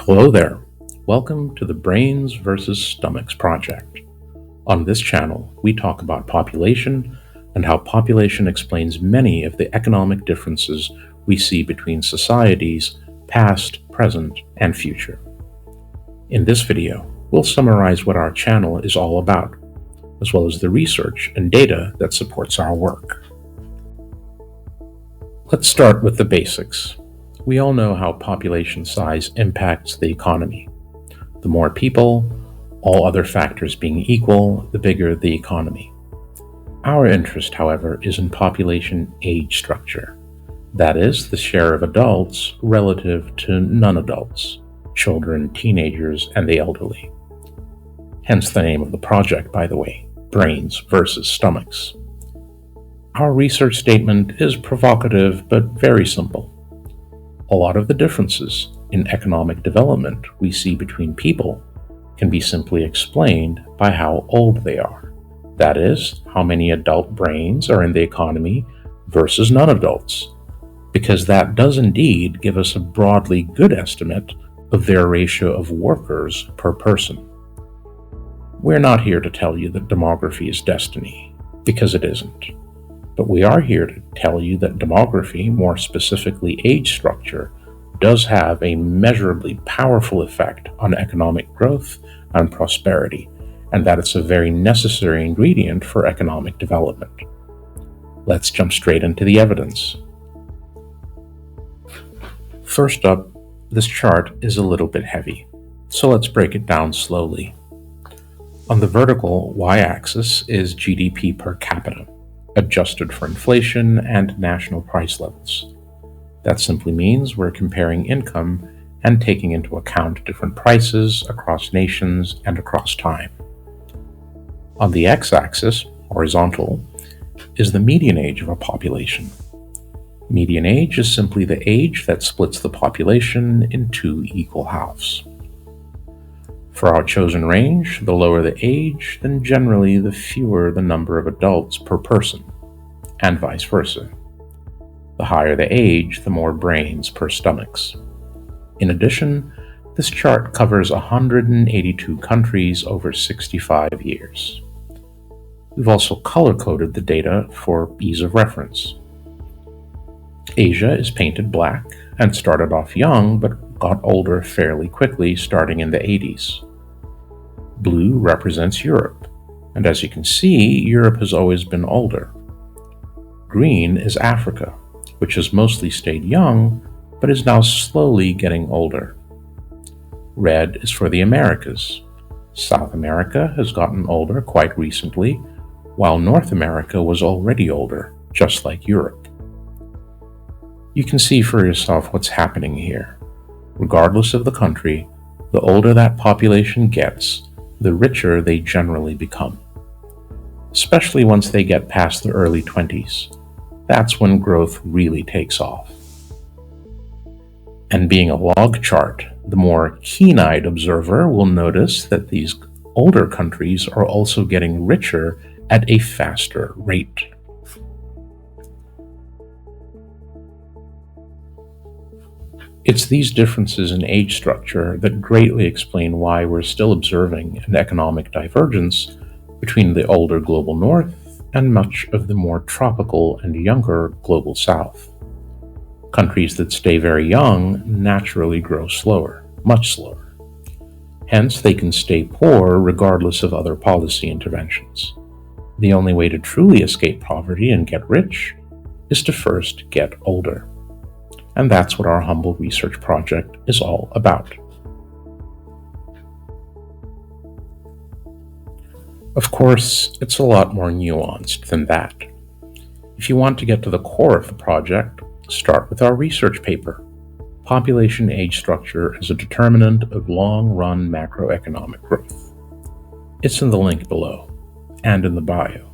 Hello there. Welcome to the Brains versus Stomachs project. On this channel, we talk about population and how population explains many of the economic differences we see between societies, past, present, and future. In this video, we'll summarize what our channel is all about, as well as the research and data that supports our work. Let's start with the basics. We all know how population size impacts the economy. The more people, all other factors being equal, the bigger the economy. Our interest, however, is in population age structure. That is, the share of adults relative to non-adults, children, teenagers, and the elderly. Hence the name of the project, by the way, Brains versus Stomachs. Our research statement is provocative but very simple. A lot of the differences in economic development we see between people can be simply explained by how old they are. That is, how many adult brains are in the economy versus non-adults, because that does indeed give us a broadly good estimate of their ratio of workers per person. We're not here to tell you that demography is destiny, because it isn't. But we are here to tell you that demography, more specifically age structure, does have a measurably powerful effect on economic growth and prosperity, and that it's a very necessary ingredient for economic development. Let's jump straight into the evidence. First up, this chart is a little bit heavy, so let's break it down slowly. On the vertical y-axis is GDP per capita, adjusted for inflation and national price levels. That simply means we're comparing income and taking into account different prices across nations and across time. On the x-axis, horizontal, is the median age of a population. Median age is simply the age that splits the population in two equal halves. For our chosen range, the lower the age, then generally the fewer the number of adults per person, and vice versa. The higher the age, the more brains per stomachs. In addition, this chart covers 182 countries over 65 years. We've also color-coded the data for ease of reference. Asia is painted black and started off young but got older fairly quickly starting in the 80s. Blue represents Europe, and as you can see, Europe has always been older. Green is Africa, which has mostly stayed young, but is now slowly getting older. Red is for the Americas. South America has gotten older quite recently, while North America was already older, just like Europe. You can see for yourself what's happening here. Regardless of the country, the older that population gets, the richer they generally become. Especially once they get past the early 20s. That's when growth really takes off. And being a log chart, the more keen-eyed observer will notice that these older countries are also getting richer at a faster rate. It's these differences in age structure that greatly explain why we're still observing an economic divergence between the older global north and much of the more tropical and younger global south. Countries that stay very young naturally grow slower, much slower. Hence, they can stay poor regardless of other policy interventions. The only way to truly escape poverty and get rich is to first get older. And that's what our humble research project is all about. Of course, it's a lot more nuanced than that. If you want to get to the core of the project, start with our research paper, Population Age Structure as a Determinant of Long-Run Macroeconomic Growth. It's in the link below, and in the bio.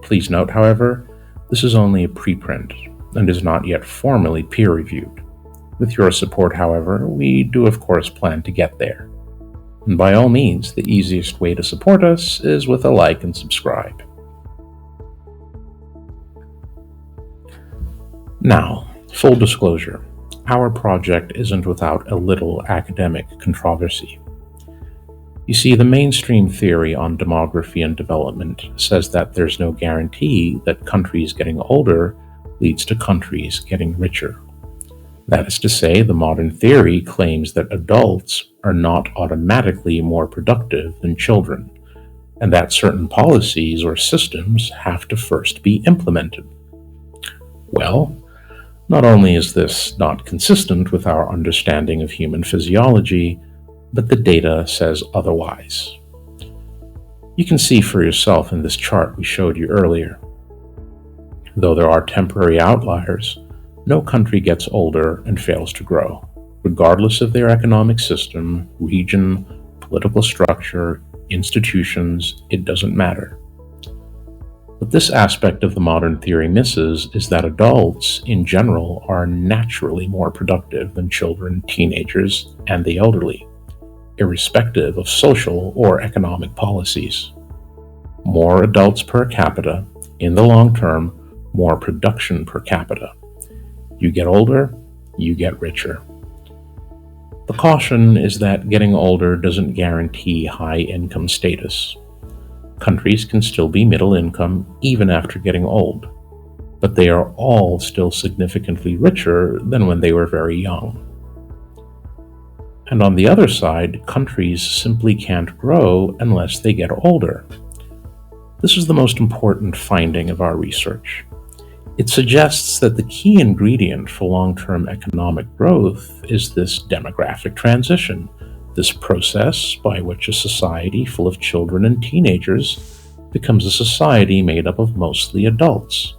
Please note, however, this is only a preprint and is not yet formally peer-reviewed. With your support, however, we do of course plan to get there. And by all means, the easiest way to support us is with a like and subscribe. Now, full disclosure, our project isn't without a little academic controversy. You see, the mainstream theory on demography and development says that there's no guarantee that countries getting older leads to countries getting richer. That is to say, the modern theory claims that adults are not automatically more productive than children, and that certain policies or systems have to first be implemented. Well, not only is this not consistent with our understanding of human physiology, but the data says otherwise. You can see for yourself in this chart we showed you earlier. Though there are temporary outliers, no country gets older and fails to grow, regardless of their economic system, region, political structure, institutions. It doesn't matter. What this aspect of the modern theory misses is that adults, in general, are naturally more productive than children, teenagers, and the elderly, irrespective of social or economic policies. More adults per capita, in the long term, more production per capita. You get older, you get richer. The caution is that getting older doesn't guarantee high income status. Countries can still be middle income even after getting old, but they are all still significantly richer than when they were very young. And on the other side, countries simply can't grow unless they get older. This is the most important finding of our research. It suggests that the key ingredient for long-term economic growth is this demographic transition, this process by which a society full of children and teenagers becomes a society made up of mostly adults.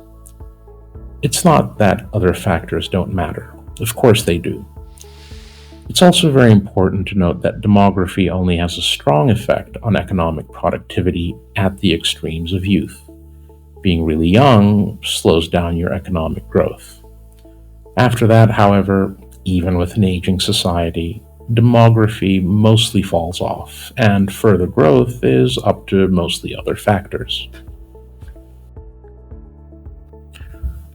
It's not that other factors don't matter. Of course they do. It's also very important to note that demography only has a strong effect on economic productivity at the extremes of youth. Being really young slows down your economic growth. After that, however, even with an aging society, demography mostly falls off, and further growth is up to mostly other factors.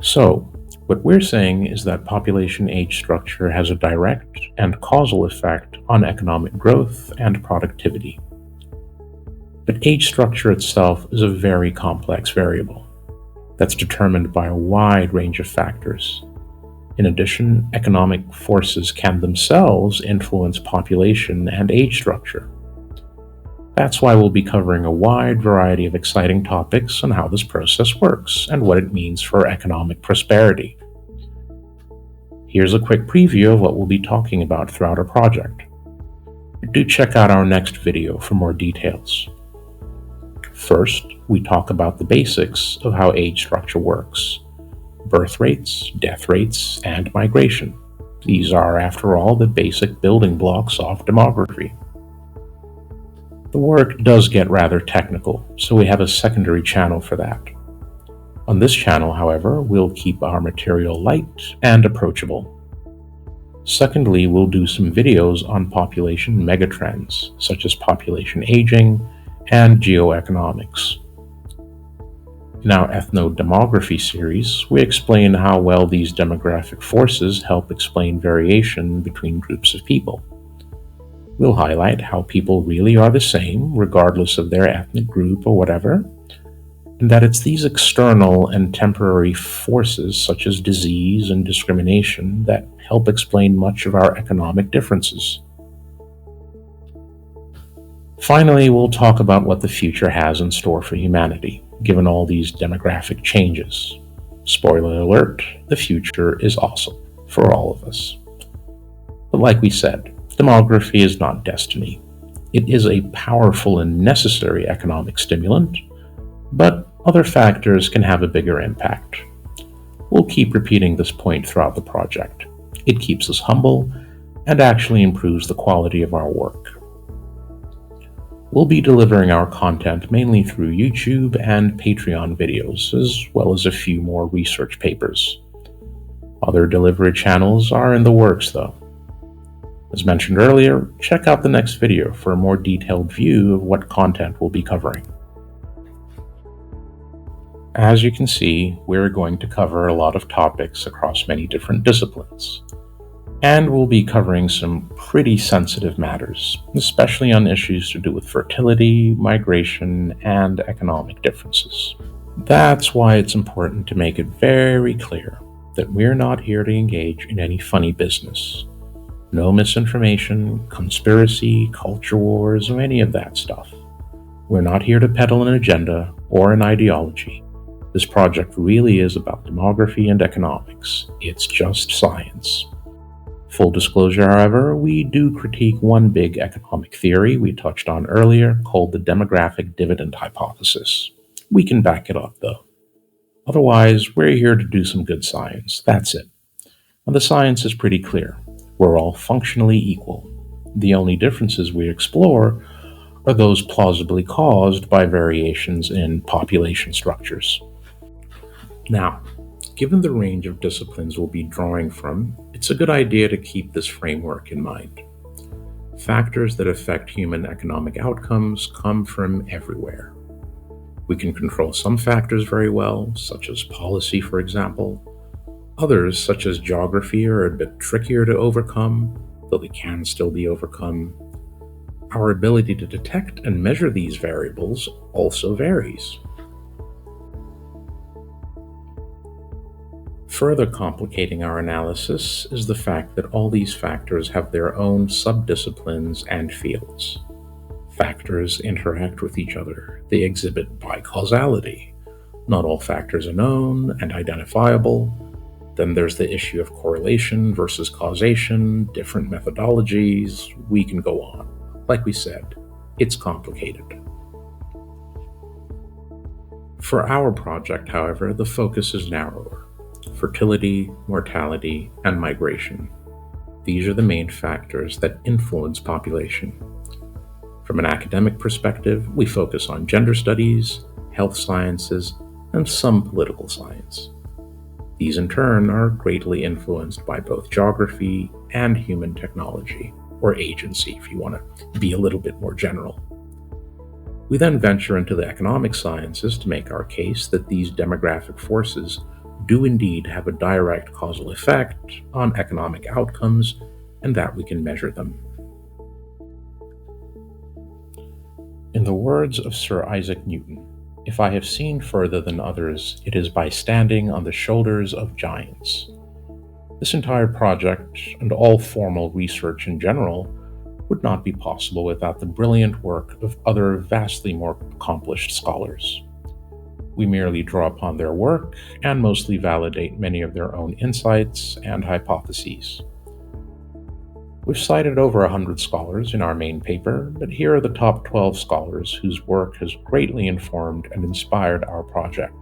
So, what we're saying is that population age structure has a direct and causal effect on economic growth and productivity. But age structure itself is a very complex variable that's determined by a wide range of factors. In addition, economic forces can themselves influence population and age structure. That's why we'll be covering a wide variety of exciting topics on how this process works and what it means for economic prosperity. Here's a quick preview of what we'll be talking about throughout our project. Do check out our next video for more details. First, we talk about the basics of how age structure works: birth rates, death rates, and migration. These are, after all, the basic building blocks of demography. The work does get rather technical, so we have a secondary channel for that. On this channel, however, we'll keep our material light and approachable. Secondly, we'll do some videos on population megatrends, such as population aging and geoeconomics. In our ethnodemography series, we explain how well these demographic forces help explain variation between groups of people. We'll highlight how people really are the same, regardless of their ethnic group or whatever, and that it's these external and temporary forces, such as disease and discrimination, that help explain much of our economic differences. Finally, we'll talk about what the future has in store for humanity, given all these demographic changes. Spoiler alert, the future is awesome for all of us. But like we said, demography is not destiny. It is a powerful and necessary economic stimulant, but other factors can have a bigger impact. We'll keep repeating this point throughout the project. It keeps us humble and actually improves the quality of our work. We'll be delivering our content mainly through YouTube and Patreon videos, as well as a few more research papers. Other delivery channels are in the works, though. As mentioned earlier, check out the next video for a more detailed view of what content we'll be covering. As you can see, we're going to cover a lot of topics across many different disciplines. And we'll be covering some pretty sensitive matters, especially on issues to do with fertility, migration, and economic differences. That's why it's important to make it very clear that we're not here to engage in any funny business. No misinformation, conspiracy, culture wars, or any of that stuff. We're not here to peddle an agenda or an ideology. This project really is about demography and economics. It's just science. Full disclosure, however, we do critique one big economic theory we touched on earlier called the demographic dividend hypothesis. We can back it up, though. Otherwise, we're here to do some good science. That's it. And the science is pretty clear. We're all functionally equal. The only differences we explore are those plausibly caused by variations in population structures. Now, given the range of disciplines we'll be drawing from, it's a good idea to keep this framework in mind. Factors that affect human economic outcomes come from everywhere. We can control some factors very well, such as policy, for example. Others, such as geography, are a bit trickier to overcome, though they can still be overcome. Our ability to detect and measure these variables also varies. Further complicating our analysis is the fact that all these factors have their own subdisciplines and fields. Factors interact with each other. They exhibit bicausality. Not all factors are known and identifiable. Then there's the issue of correlation versus causation, different methodologies. We can go on. Like we said, it's complicated. For our project, however, the focus is narrower. Fertility, mortality, and migration. These are the main factors that influence population. From an academic perspective, we focus on gender studies, health sciences, and some political science. These in turn are greatly influenced by both geography and human technology, or agency if you want to be a little bit more general. We then venture into the economic sciences to make our case that these demographic forces do indeed have a direct causal effect on economic outcomes and that we can measure them. In the words of Sir Isaac Newton, "If I have seen further than others, it is by standing on the shoulders of giants." This entire project, and all formal research in general, would not be possible without the brilliant work of other vastly more accomplished scholars. We merely draw upon their work and mostly validate many of their own insights and hypotheses. We've cited over 100 scholars in our main paper, but here are the top 12 scholars whose work has greatly informed and inspired our project.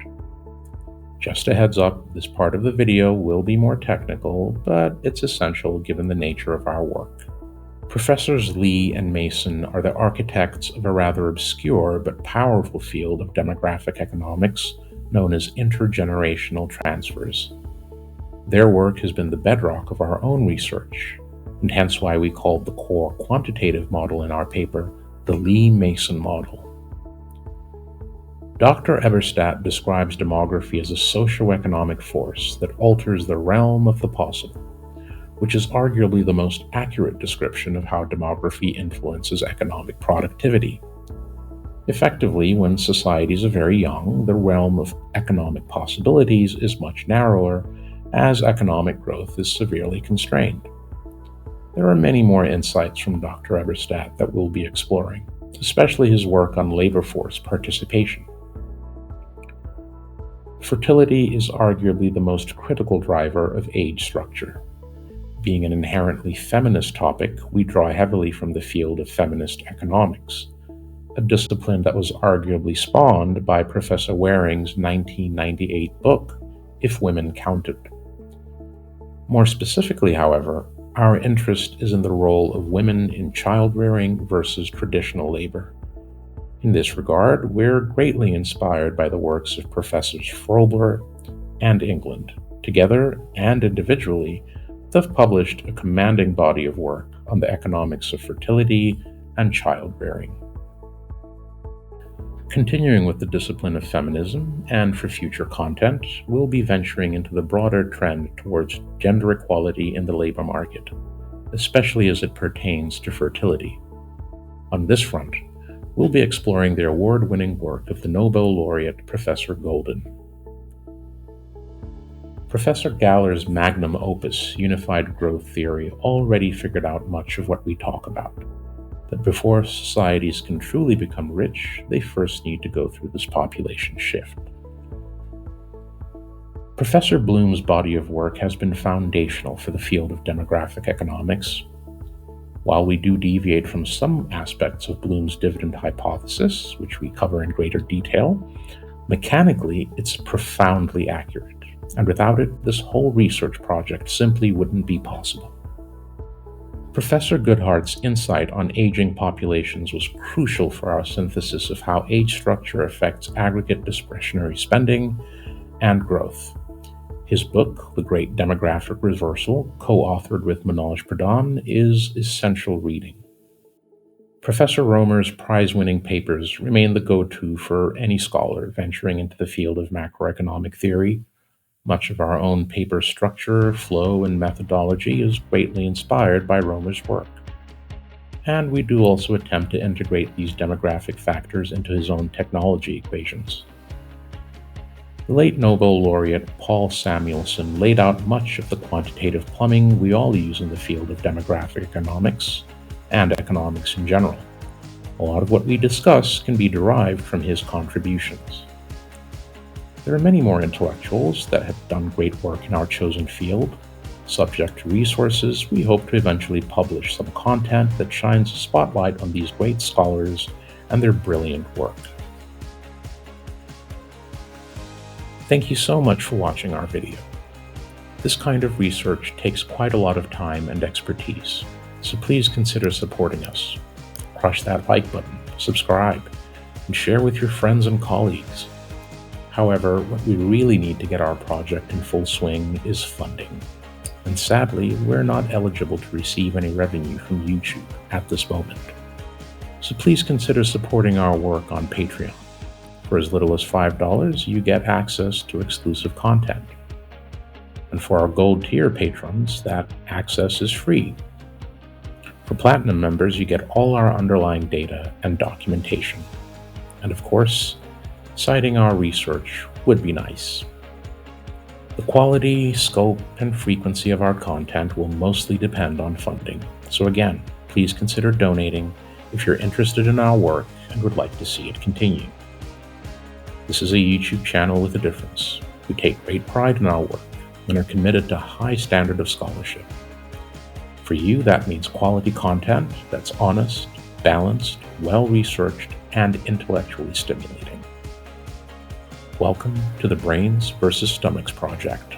Just a heads up, this part of the video will be more technical, but it's essential given the nature of our work. Professors Lee and Mason are the architects of a rather obscure but powerful field of demographic economics known as intergenerational transfers. Their work has been the bedrock of our own research, and hence why we called the core quantitative model in our paper the Lee-Mason model. Dr. Eberstadt describes demography as a socio-economic force that alters the realm of the possible, which is arguably the most accurate description of how demography influences economic productivity. Effectively, when societies are very young, the realm of economic possibilities is much narrower, as economic growth is severely constrained. There are many more insights from Dr. Eberstadt that we'll be exploring, especially his work on labor force participation. Fertility is arguably the most critical driver of age structure. Being an inherently feminist topic, we draw heavily from the field of feminist economics, a discipline that was arguably spawned by Professor Waring's 1998 book, If Women Counted. More specifically, however, our interest is in the role of women in child-rearing versus traditional labor. In this regard, we're greatly inspired by the works of Professors Frohlberg and England. Together and individually, they've published a commanding body of work on the economics of fertility and child-rearing. Continuing with the discipline of feminism, and for future content, we'll be venturing into the broader trend towards gender equality in the labor market, especially as it pertains to fertility. On this front, we'll be exploring the award-winning work of the Nobel laureate Professor Golden. Professor Galler's magnum opus, Unified Growth Theory, already figured out much of what we talk about. That before societies can truly become rich, they first need to go through this population shift. Professor Bloom's body of work has been foundational for the field of demographic economics. While we do deviate from some aspects of Bloom's dividend hypothesis, which we cover in greater detail, mechanically it's profoundly accurate, and without it, this whole research project simply wouldn't be possible. Professor Goodhart's insight on aging populations was crucial for our synthesis of how age structure affects aggregate discretionary spending and growth. His book, The Great Demographic Reversal, co-authored with Manoj Pradhan, is essential reading. Professor Romer's prize-winning papers remain the go-to for any scholar venturing into the field of macroeconomic theory. Much of our own paper structure, flow, and methodology is greatly inspired by Romer's work. And we do also attempt to integrate these demographic factors into his own technology equations. The late Nobel laureate Paul Samuelson laid out much of the quantitative plumbing we all use in the field of demographic economics and economics in general. A lot of what we discuss can be derived from his contributions. There are many more intellectuals that have done great work in our chosen field. Subject to resources, we hope to eventually publish some content that shines a spotlight on these great scholars and their brilliant work. Thank you so much for watching our video. This kind of research takes quite a lot of time and expertise, so please consider supporting us. Crush that like button, subscribe, and share with your friends and colleagues. However, what we really need to get our project in full swing is funding. And sadly, we're not eligible to receive any revenue from YouTube at this moment. So please consider supporting our work on Patreon. For as little as $5, you get access to exclusive content. And for our gold tier patrons, that access is free. For platinum members, you get all our underlying data and documentation. And of course, citing our research would be nice. The quality, scope, and frequency of our content will mostly depend on funding. So again, please consider donating if you're interested in our work and would like to see it continue. This is a YouTube channel with a difference. We take great pride in our work and are committed to a high standard of scholarship. For you, that means quality content that's honest, balanced, well-researched, and intellectually stimulating. Welcome to the Brains versus Stomachs Project.